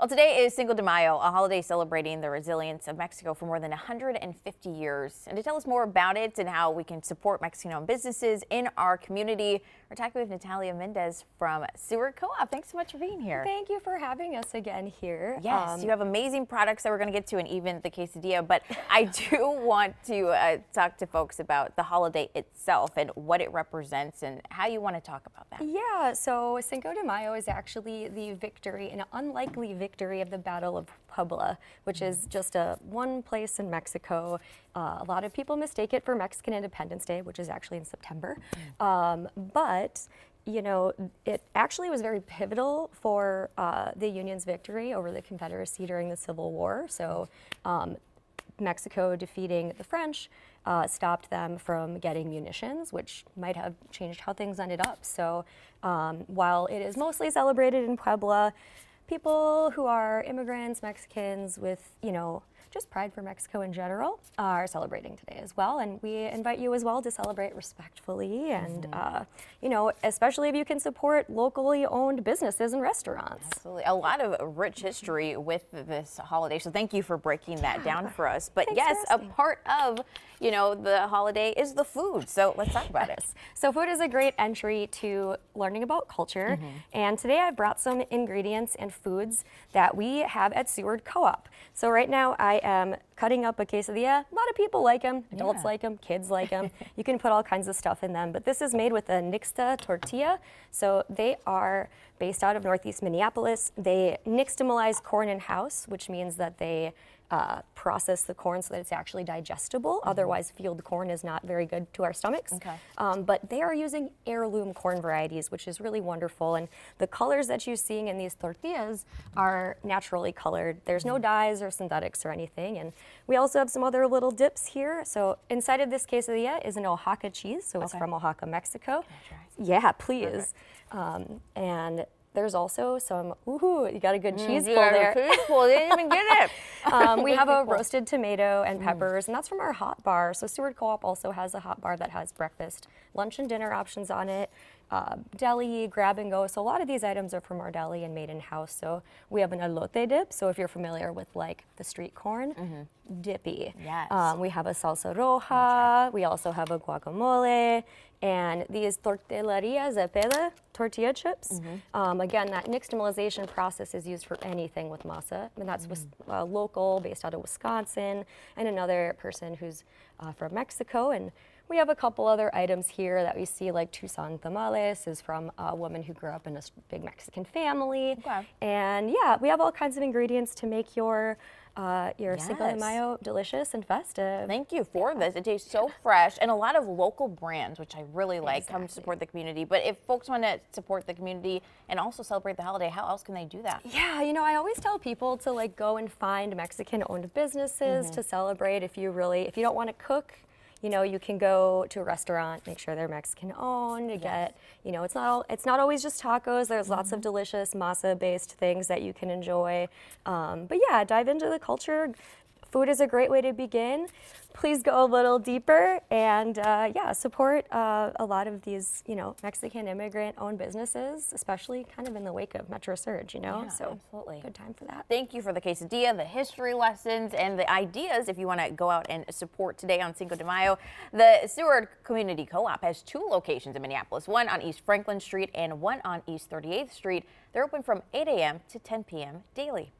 Well, today is Cinco de Mayo, a holiday celebrating the resilience of Mexico for more than 150 years. And to tell us more about it and how we can support Mexican-owned businesses in our community, we're talking with Natalia Mendez from Seward Co-op. Thanks so much for being here. Thank you for having us again here. Yes, you have amazing products that we're going to get to, and even the quesadilla. But I do want to talk to folks about the holiday itself and what it represents and how you want to talk about that. Yeah, so Cinco de Mayo is actually the victory, an unlikely victory of the Battle of Puebla, which is just one place in Mexico. A lot of people mistake it for Mexican Independence Day, which is actually in September. But you know, it actually was very pivotal for the Union's victory over the Confederacy during the Civil War. So Mexico defeating the French stopped them from getting munitions, which might have changed how things ended up. So while it is mostly celebrated in Puebla, people who are immigrants, Mexicans with, you know, just pride for Mexico in general are celebrating today as well. And we invite you as well to celebrate respectfully and, you know, especially if you can support locally owned businesses and restaurants. Absolutely. A lot of rich history with this holiday. So thank you for breaking that down for us. But Thanks yes, for a asking. part of, you know, the holiday is the food. So let's talk about it. So food is a great entry to learning about culture. And today I brought some ingredients and foods that we have at Seward Co-op. So right now I am cutting up a quesadilla. A lot of people like them. Adults like them. Kids like them. You can put all kinds of stuff in them. But this is made with a nixta tortilla. So they are based out of Northeast Minneapolis. They nixtamalize corn in-house, which means that they process the corn so that it's actually digestible. Otherwise, field corn is not very good to our stomachs. But they are using heirloom corn varieties, which is really wonderful. And the colors that you're seeing in these tortillas are naturally colored. There's no dyes or synthetics or anything. And we also have some other little dips here. So inside of this quesadilla is an Oaxaca cheese. So it's from Oaxaca, Mexico. Yeah, please. And there's also some, you got a good cheese pull there. Cheese pull, they didn't even get it. We have a roasted tomato and peppers, and that's from our hot bar. So Seward Co-op also has a hot bar that has breakfast, lunch, and dinner options on it. Deli, grab and go. So a lot of these items are from our deli and made in-house. So we have an elote dip. So if you're familiar with like the street corn, dippy. Yes. We have a salsa roja. We also have a guacamole. And these tortillerias de peda, tortilla chips. Again, that nixtamalization process is used for anything with masa. And that's local, based out of Wisconsin, and another person who's from Mexico. And we have a couple other items here that we see, like Tucson tamales is from a woman who grew up in a big Mexican family. And yeah, we have all kinds of ingredients to make your Cinco de Mayo delicious and festive. Thank you for this. It tastes so fresh, and a lot of local brands, which I really like, come to support the community. But if folks want to support the community and also celebrate the holiday, how else can they do that? Yeah, you know, I always tell people to like go and find Mexican-owned businesses to celebrate. If you don't want to cook, you know, you can go to a restaurant, make sure they're Mexican-owned. To get, you know, it's not always just tacos. There's lots of delicious masa-based things that you can enjoy. But yeah, dive into the culture. Food is a great way to begin. Please go a little deeper and yeah, support a lot of these, you know, Mexican immigrant-owned businesses, especially kind of in the wake of Metro Surge, you know. Yeah, so absolutely. Good time for that. Thank you for the quesadilla, the history lessons, and the ideas if you want to go out and support today on Cinco de Mayo. The Seward Community Co-op has 2 locations in Minneapolis, one on East Franklin Street and one on East 38th Street. They're open from 8 a.m. to 10 p.m. daily.